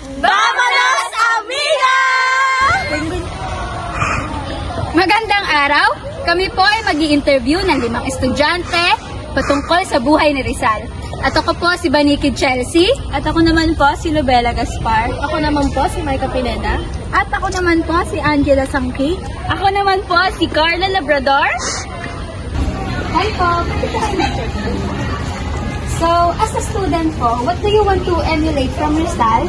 Vámonos, amiga! Magandang araw! Kami po ay mag-i-interview ng 5 estudyante patungkol sa buhay ni Rizal. At ako po si Banikid Chelsea. At ako naman po si Lubela Gaspar. Ako naman po si Maika Pineda. At ako naman po si Angela Sangki. Ako naman po si Carla Labrador. Hi po! So, as a student po, what do you want to emulate from Rizal?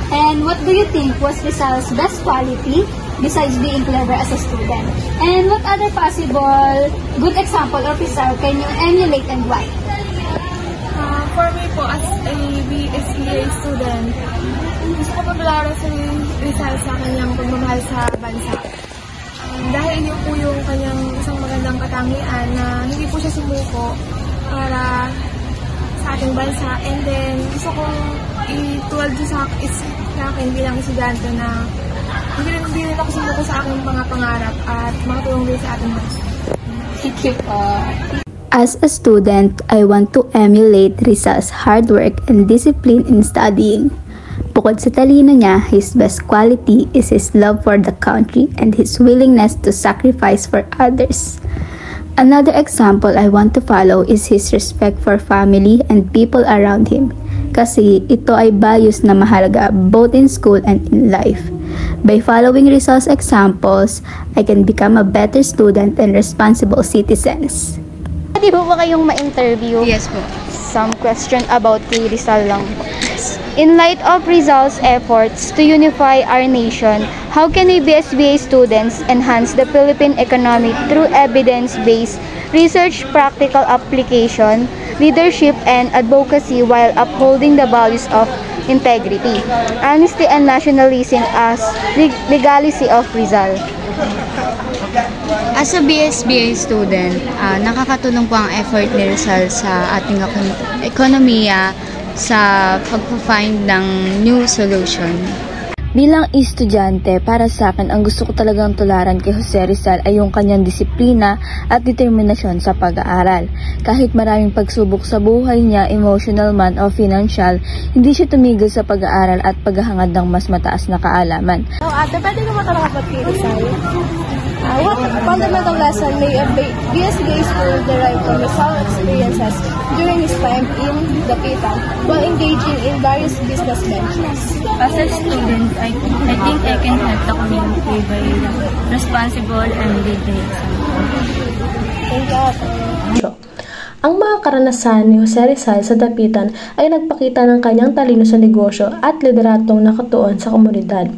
And what do you think was Rizal's best quality besides being clever as a student? And what other possible good example of Rizal can you emulate and why? For me po, as a BSBA student, gusto ko paglalaro si Rizal sa kanyang pagmamahal sa bansa. Dahil yun po yung kanyang isang magandang katangian na hindi po siya sumuko para sa ating bansa. And then, gusto kong ituwal sa akin bilang estudyante na hindi rin ako sumuko sa aking mga pangarap at makatulong din sa ating bansa. Thank you po. As a student, I want to emulate Rizal's hard work and discipline in studying. Bukod sa talino niya, his best quality is his love for the country and his willingness to sacrifice for others. Another example I want to follow is his respect for family and people around him, kasi ito ay values na mahalaga both in school and in life. By following Rizal's examples, I can become a better student and responsible citizens. Pwede po ba kayong ma-interview? Yes po. Some question about kay Rizal lang po. In light of Rizal's efforts to unify our nation, how can we BSBA students enhance the Philippine economy through evidence-based research, practical application, leadership, and advocacy while upholding the values of integrity, honesty, and nationalism as legacy of Rizal? As a BSBA student, nakakatulong po ang effort ni Rizal sa ating ekonomiya sa pag-find ng new solution. Bilang estudyante, para sa akin, ang gusto ko talagang tularan kay Jose Rizal ay yung kanyang disiplina at determinasyon sa pag-aaral. Kahit maraming pagsubok sa buhay niya, emotional man o financial, hindi siya tumigil sa pag-aaral at paghahangad ng mas mataas na kaalaman. So, ate, pwede naman talaga kay Rizal. What fundamental lesson may a BSBA student derive from Rizal's experiences during his time in Dapitan while engaging in various business ventures? As a student, I think I can help the community by responsible and leading example. Thank you. Ang mga karanasan ni Jose Rizal sa Dapitan ay nagpakita ng kanyang talino sa negosyo at lideratong nakatuon sa komunidad.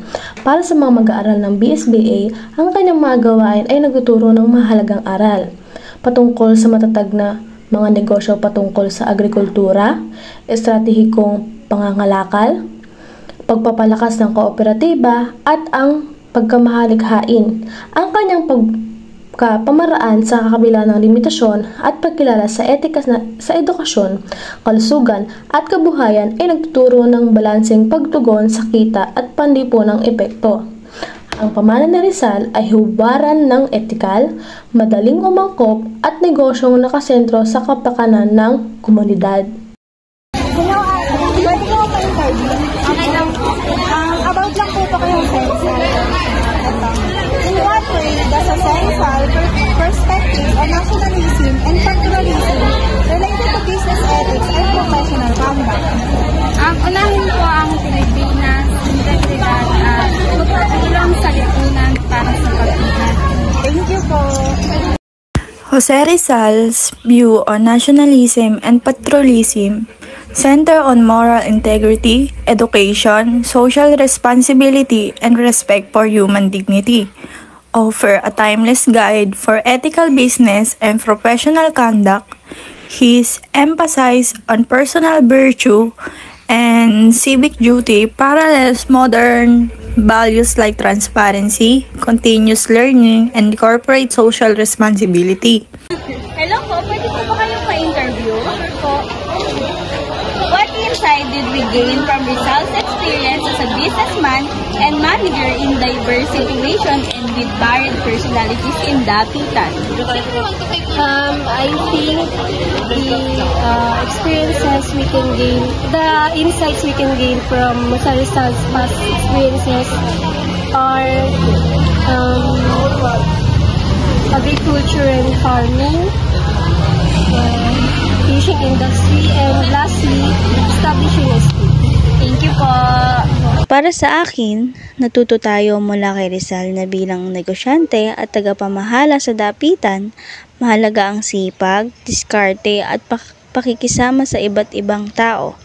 Para sa mga mag-aaral ng BSBA, ang kanyang mga gawain ay nagtuturo ng mahalagang aral patungkol sa matatag na mga negosyo patungkol sa agrikultura, estratehikong pangangalakal, pagpapalakas ng kooperatiba at ang pagkamahalikhain. Ang kanyang pamaraan sa kakabila ng limitasyon at pagkilala sa etika sa edukasyon, kalusugan at kabuhayan ay nagtuturo ng balanseng pagtugon sa kita at panlipunang epekto. Ang pamana ni Rizal ay hubaran ng etikal, madaling umangkop at negosyong nakasentro sa kapakanan ng komunidad. Hello, pwede ko pa-interview? Okay lang po. About lang po ito kay Jose Rizal. In what way does Jose Rizal perspective on nationalism and patriotism related to business ethics and professional conduct? Unahin po ang Pilipinas, integridad at magpapulong sa lipunan para sa pag-unlad. Thank you po. Jose Rizal's view on nationalism and patriotism center on moral integrity, education, social responsibility, and respect for human dignity. Offer a timeless guide for ethical business and professional conduct. His emphasis on personal virtue and civic duty parallels modern values like transparency, continuous learning, and corporate social responsibility. Hello po, pwede po ba kayong pa-interview? Sure po. What insight did we gain from Rizal's experience as a businessman and manager in diverse situation and with varied personalities in Dapitan. I think the experiences we can gain, the insights we can gain from Rizal's past experiences are agriculture and farming, fishing industry, and lastly, establishing a school. Thank you po. Para sa akin, natuto tayo mula kay Rizal na bilang negosyante at tagapamahala sa Dapitan, mahalaga ang sipag, diskarte at pakikisama sa iba't ibang tao.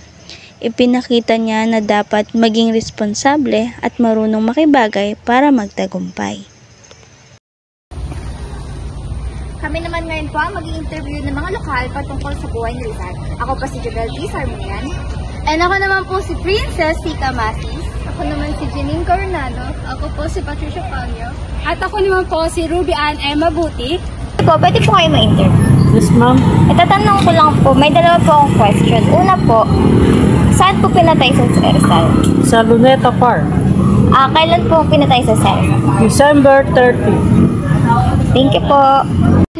Ipinakita niya na dapat maging responsable at marunong makibagay para magtagumpay. Kami naman ngayon po ang mag-i-interview ng mga lokal patungkol sa buhay ni Rizal. Ako pa si Jabel D. Sarmunian. And ako naman po si Princess Sika Matis. Ako naman si Janine Coronado. Ako po si Patricia Palio. At ako naman po si Ruby Ann Emma Buti. Pwede po kayo ma-interview. Yes, ma'am. Itatanong ko lang po, may dalawa po akong question. Una po, saan po pinatay si Rizal? Sa Luneta Park. Kailan po pinatay si Rizal? December 30. Thank you po.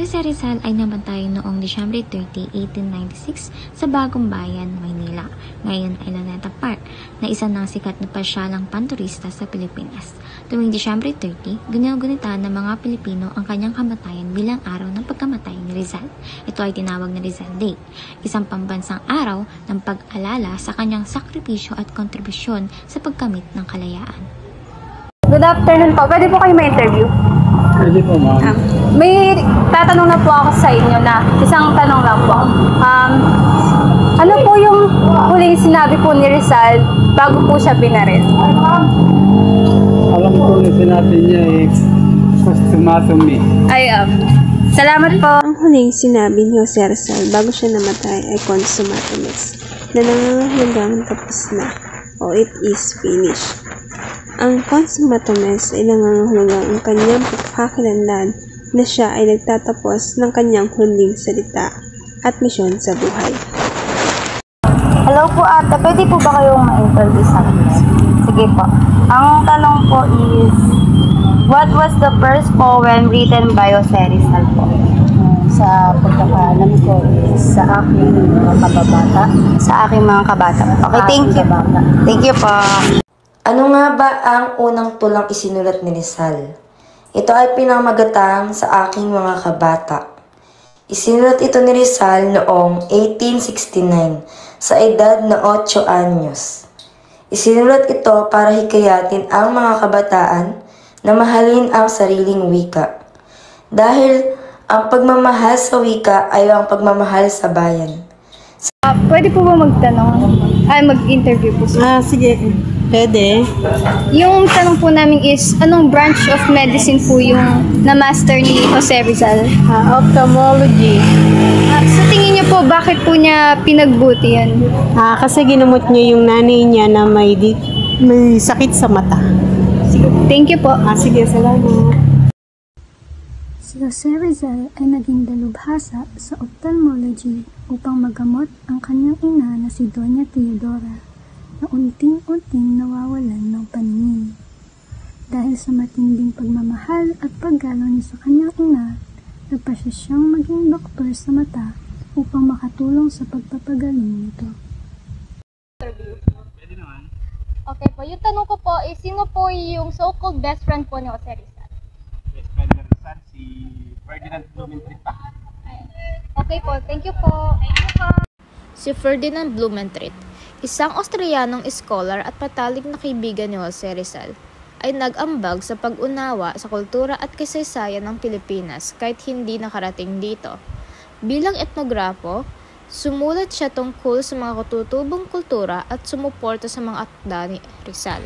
Si Rizal ay namatay noong Disyembre 30, 1896 sa Bagong Bayan, Maynila. Ngayon ay Luneta Park, na isa ng sikat na pasyalang panturista sa Pilipinas. Tuwing Disyembre 30, ginagunita ng mga Pilipino ang kanyang kamatayan bilang araw ng pagkamatay ni Rizal. Ito ay tinawag na Rizal Day, isang pambansang araw ng pag-alala sa kanyang sakripisyo at kontribusyon sa pagkamit ng kalayaan. Good afternoon po. Pwede po kayo ma-interview? Pwede po, ma'am. May tatanong na po ako sa inyo na isang tanong lang po. Ano po yung huling sinabi po ni Rizal bago po siya binaril? Alam ko na sinabi niya consummatomy. Salamat po. Ang huling sinabi ni Jose Rizal bago siya namatay ay consummatus, na nangangahulugang tapos na o it is finished. Ang consummatus ay nangangahulugang ang kanyang pagkakakilanlan na siya ay nagtatapos ng kanyang huling salita at misyon sa buhay. Hello po ate, pwede po ba kayong ma-interview sa akin? Sige po. Ang tanong po is, what was the first poem written by Jose Rizal po? Sa pagkakaalam ko is sa aking mga kababata. Sa aking mga kabata. Okay, thank you. Thank you po. Ano nga ba ang unang tulang isinulat ni Rizal? Ito ay pinamagatang sa aking mga kabata. Isinulat ito ni Rizal noong 1869 sa edad na 8 anyos. Isinulat ito para hikayatin ang mga kabataan na mahalin ang sariling wika. Dahil ang pagmamahal sa wika ay ang pagmamahal sa bayan. Pwede po ba magtanong? Mag-interview po. Sige. Pwede. Yung tanong po namin is, anong branch of medicine po yung na-master ni Jose Rizal? Ophthalmology. Sa tingin niyo po, bakit po niya pinagbuti yan? Kasi ginamot niya yung nanay niya na may sakit sa mata. Thank you po. Sige, salamat. Si Jose Rizal ay naging dalubhasa sa ophthalmology upang magamot ang kanyang ina na si Doña Teodora na unting-unting nawawalan ng paningin. Dahil sa matinding pagmamahal at paggalang niya sa kanyang ina, nagpasya siyang maging doktor sa mata upang makatulong sa pagpapagaling nito. Okay po, yung tanong ko po is, sino po yung so-called best friend po ni Jose Rizal? Best friend ni Rizal, si Ferdinand Blumentritt. Okay po, thank you po. Thank you po. Si Ferdinand Blumentritt, isang Austrianong scholar at patalik na kaibigan ni Jose Rizal, ay nag-ambag sa pag-unawa sa kultura at kasaysayan ng Pilipinas kahit hindi nakarating dito. Bilang etnografo, sumulat siya tungkol sa mga katutubong kultura at sumuporta sa mga akda ni Rizal.